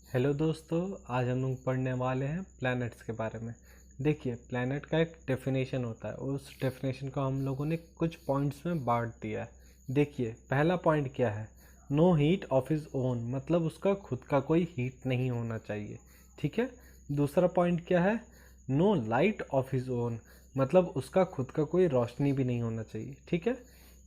Hello दोस्तों, आज हम लोग पढ़ने वाले हैं प्लैनेट्स के बारे में। देखिए, प्लैनेट का एक डेफिनेशन होता है। उस डेफिनेशन को हम लोगों ने कुछ पॉइंट्स में बांट दिया है। देखिए, पहला पॉइंट क्या है? No heat of his own, मतलब उसका खुद का कोई हीट नहीं होना चाहिए। ठीक है। दूसरा पॉइंट क्या है? No light of his own, मतलब उसका खुद का कोई रोशनी भी नहीं होना चाहिए। ठीक है।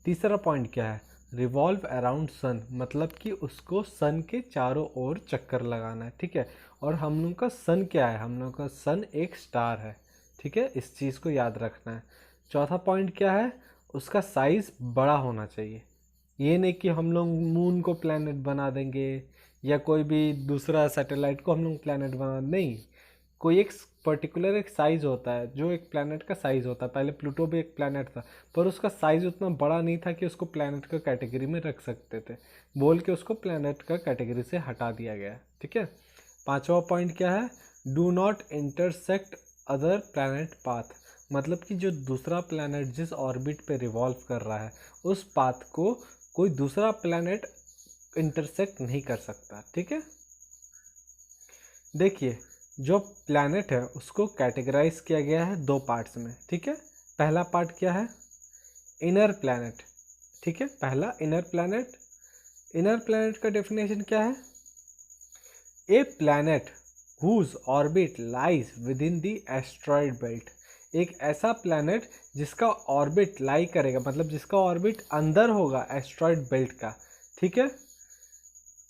तीसरा पॉइंट क्या है? रिवॉल्व अराउंड सन, मतलब कि उसको सन के चारों ओर चक्कर लगाना है। ठीक है। और हम लोग का सन क्या है? हम लोग का सन एक स्टार है। ठीक है, इस चीज़ को याद रखना है। चौथा पॉइंट क्या है? उसका साइज बड़ा होना चाहिए। ये नहीं कि हम लोग मून को प्लैनेट बना देंगे या कोई भी दूसरा सैटेलाइट को हम लोग प्लैनेट बना, नहीं। कोई एक पर्टिकुलर एक साइज होता है, जो एक प्लैनेट का साइज होता है। पहले प्लूटो भी एक प्लैनेट था, पर उसका साइज उतना बड़ा नहीं था कि उसको प्लैनेट का कैटेगरी में रख सकते थे, बोल के उसको प्लैनेट का कैटेगरी से हटा दिया गया। ठीक है। पांचवा पॉइंट क्या है? Do not intersect other planet path, मतलब कि जो दूसरा प्लैनेट जिस ऑर्बिट पे रिवॉल्व कर रहा है उस पाथ को कोई दूसरा प्लैनेट इंटरसेक्ट नहीं कर सकता। ठीक है। देखिए, जो प्लैनेट है उसको कैटेगराइज किया गया है दो पार्ट्स में। ठीक है। पहला पार्ट क्या है? Inner planet. ठीक है, पहला इनर प्लैनेट। इनर प्लैनेट का डेफिनेशन क्या है? A planet whose orbit lies within the asteroid belt, एक ऐसा प्लैनेट जिसका ऑर्बिट लाई करेगा, मतलब जिसका ऑर्बिट अंदर होगा एस्ट्रॉयड बेल्ट का। ठीक है।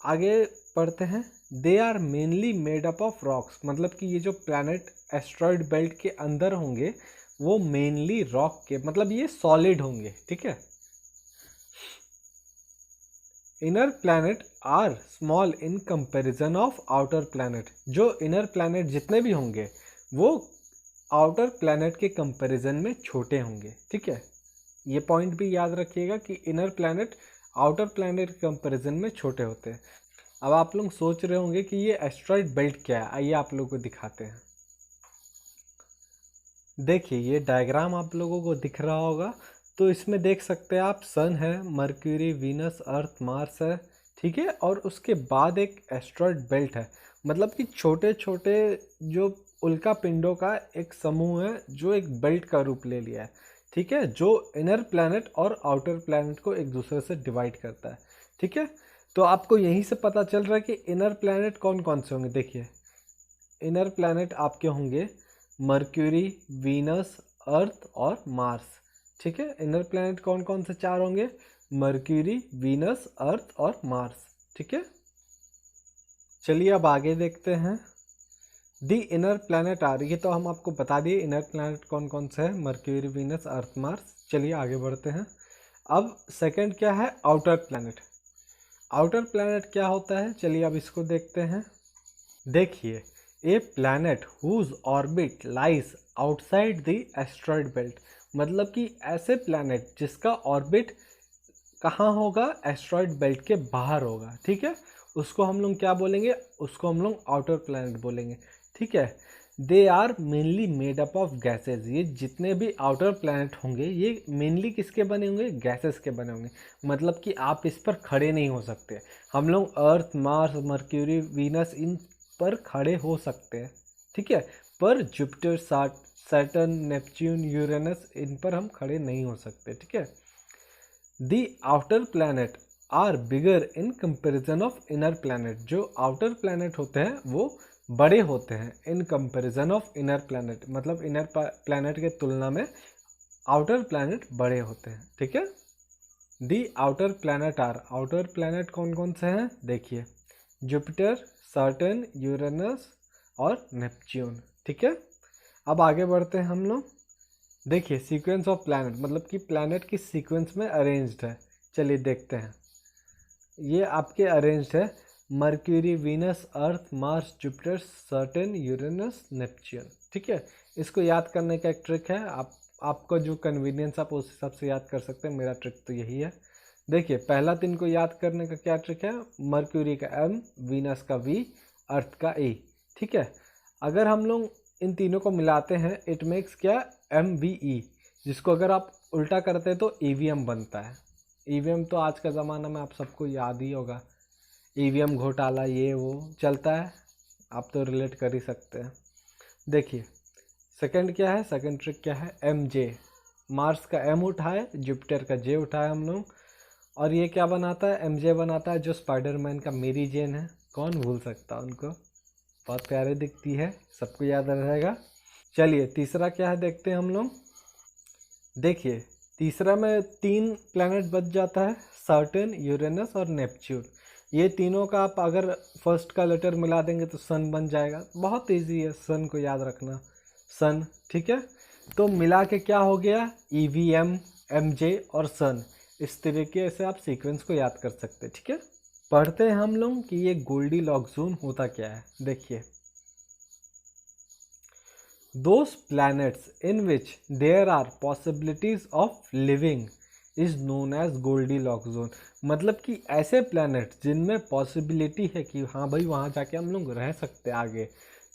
आगे पढ़ते हैं। They are mainly made up of rocks, मतलब कि ये जो प्लैनेट एस्ट्रॉयड बेल्ट के अंदर होंगे वो मेनली रॉक के, मतलब ये सॉलिड होंगे। ठीक है। Inner planet are small in comparison of outer planet, जो इनर प्लैनेट जितने भी होंगे वो आउटर प्लैनेट के कंपैरिजन में छोटे होंगे। ठीक है। ये पॉइंट भी याद रखिएगा कि इनर प्लैनेट आउटर प्लैनेट के कंपैरिजन में छोटे होते हैं। अब आप लोग सोच रहे होंगे कि ये एस्ट्रॉयड बेल्ट क्या है। आइए आप लोगों को दिखाते हैं। देखिए, ये डायग्राम आप लोगों को दिख रहा होगा, तो इसमें देख सकते हैं आप, सन है, मर्क्यूरी, वीनस, अर्थ, मार्स है। ठीक है। और उसके बाद एक एस्ट्रॉयड बेल्ट है, मतलब कि छोटे छोटे जो उल्का पिंडों का एक समूह है जो एक बेल्ट का रूप ले लिया है। ठीक है, जो इनर प्लैनेट और आउटर प्लैनेट को एक दूसरे से डिवाइड करता है। ठीक है। तो आपको यहीं से पता चल रहा है कि इनर प्लैनेट कौन कौन से होंगे। देखिए, इनर प्लैनेट आपके होंगे मर्क्यूरी, वीनस, अर्थ और मार्स। ठीक है। इनर प्लैनेट कौन कौन से चार होंगे? मर्क्यूरी, वीनस, अर्थ और मार्स। ठीक है। चलिए अब आगे देखते हैं। दी इनर प्लैनेट आर, ये तो हम आपको बता दिए इनर प्लैनेट कौन कौन से हैं, मर्क्यूरी, वीनस, अर्थ, मार्स। चलिए आगे बढ़ते हैं। अब सेकंड क्या है? Outer planet. आउटर प्लैनेट क्या होता है? चलिए अब इसको देखते हैं। देखिए, a planet whose orbit lies outside the asteroid belt, मतलब कि ऐसे प्लैनेट जिसका ऑर्बिट कहाँ होगा? एस्ट्रॉयड बेल्ट के बाहर होगा। ठीक है। उसको हम लोग क्या बोलेंगे? उसको हम लोग आउटर प्लैनेट बोलेंगे। ठीक है। They are mainly made up of gases, ये जितने भी आउटर प्लैनेट होंगे ये मेनली किसके बने होंगे? गैसेस के बने होंगे, मतलब कि आप इस पर खड़े नहीं हो सकते। हम लोग अर्थ, मार्स, मर्क्यूरी, वीनस इन पर खड़े हो सकते हैं। ठीक है। पर जुपिटर, सैटर्न, नेपच्यून, यूरेनस, इन पर हम खड़े नहीं हो सकते। ठीक है। The outer planet are bigger in comparison of inner planet, जो आउटर प्लैनेट होते हैं वो बड़े होते हैं in comparison of inner planet, मतलब इनर प्लैनेट के तुलना में आउटर प्लैनेट बड़े होते हैं। ठीक है। The outer planet are, outer planet कौन कौन से हैं? देखिए, जुपिटर, सैटर्न, यूरेनस और नेपच्यून। ठीक है। अब आगे बढ़ते हैं हम लोग। देखिए, सीक्वेंस ऑफ प्लैनेट, मतलब कि प्लैनेट किस सीक्वेंस में अरेंज्ड है। चलिए देखते हैं। ये आपके अरेंज्ड है Mercury, Venus, Earth, Mars, Jupiter, Saturn, Uranus, Neptune. ठीक है। इसको याद करने का एक ट्रिक है, आपका जो कन्वीनियंस आप उस हिसाब से याद कर सकते हैं। मेरा ट्रिक तो यही है। देखिए, पहला तीन को याद करने का क्या ट्रिक है? मर्क्यूरी का एम, वीनस का वी, अर्थ का ए। ठीक है। अगर हम लोग इन तीनों को मिलाते हैं इट मेक्स क्या? एम वी ई, जिसको अगर आप उल्टा करते हैं तो ईवीएम बनता है। ईवीएम तो आज का ज़माना में आप सबको याद ही होगा, ईवीएम घोटाला ये वो चलता है। आप तो रिलेट कर ही सकते हैं। देखिए सेकंड क्या है, सेकंड ट्रिक क्या है, एम जे। मार्स का एम उठाए, जुपिटर का जे उठाए हम लोग, और ये क्या बनाता है, एम जे बनाता है, जो स्पाइडरमैन का मेरी जेन है। कौन भूल सकता उनको, बहुत प्यारे दिखती है, सबको याद रहेगा। चलिए तीसरा क्या है देखते हैं हम लोग। देखिए तीसरा में 3 प्लैनेट बच जाता है, सैटर्न, यूरेनस और नेपच्यून। ये तीनों का आप अगर फर्स्ट का लेटर मिला देंगे तो सन बन जाएगा। बहुत इजी है सन को याद रखना, सन, ठीक है। तो मिला के क्या हो गया, ईवीएम, एमजे और सन। इस तरीके से आप सीक्वेंस को याद कर सकते हैं, ठीक है। पढ़ते हैं हम लोग कि ये गोल्डीलॉक्स जोन होता क्या है। देखिए those planets in which there are possibilities of living is known as Goldilocks zone। मतलब कि ऐसे प्लैनेट जिनमें पॉसिबिलिटी है कि हाँ भाई वहाँ जाके हम लोग रह सकते हैं आगे,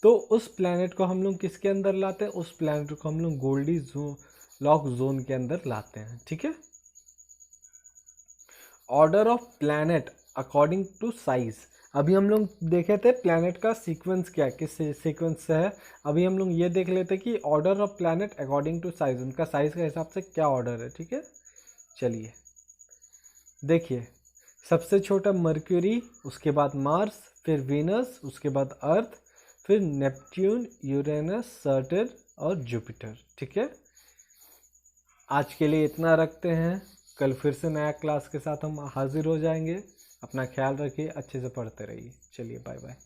तो उस प्लैनेट को हम लोग किसके अंदर लाते हैं, उस प्लैनेट को हम लोग गोल्डी लॉक जोन के अंदर लाते हैं, ठीक है। Order of planet according to size. अभी हम लोग देखे थे प्लैनेट का सीक्वेंस क्या किस सीक्वेंस से है। अभी हम लोग ये देख लेते कि order of planet according to size, उनका साइज के हिसाब से क्या ऑर्डर है, ठीक है। चलिए देखिए सबसे छोटा मर्क्यूरी, उसके बाद मार्स, फिर वीनस, उसके बाद अर्थ, फिर नेपट्यून, यूरेनस, सैटर्न और जुपिटर, ठीक है। आज के लिए इतना रखते हैं, कल फिर से नया क्लास के साथ हम हाजिर हो जाएंगे। अपना ख्याल रखिए, अच्छे से पढ़ते रहिए। चलिए बाय बाय।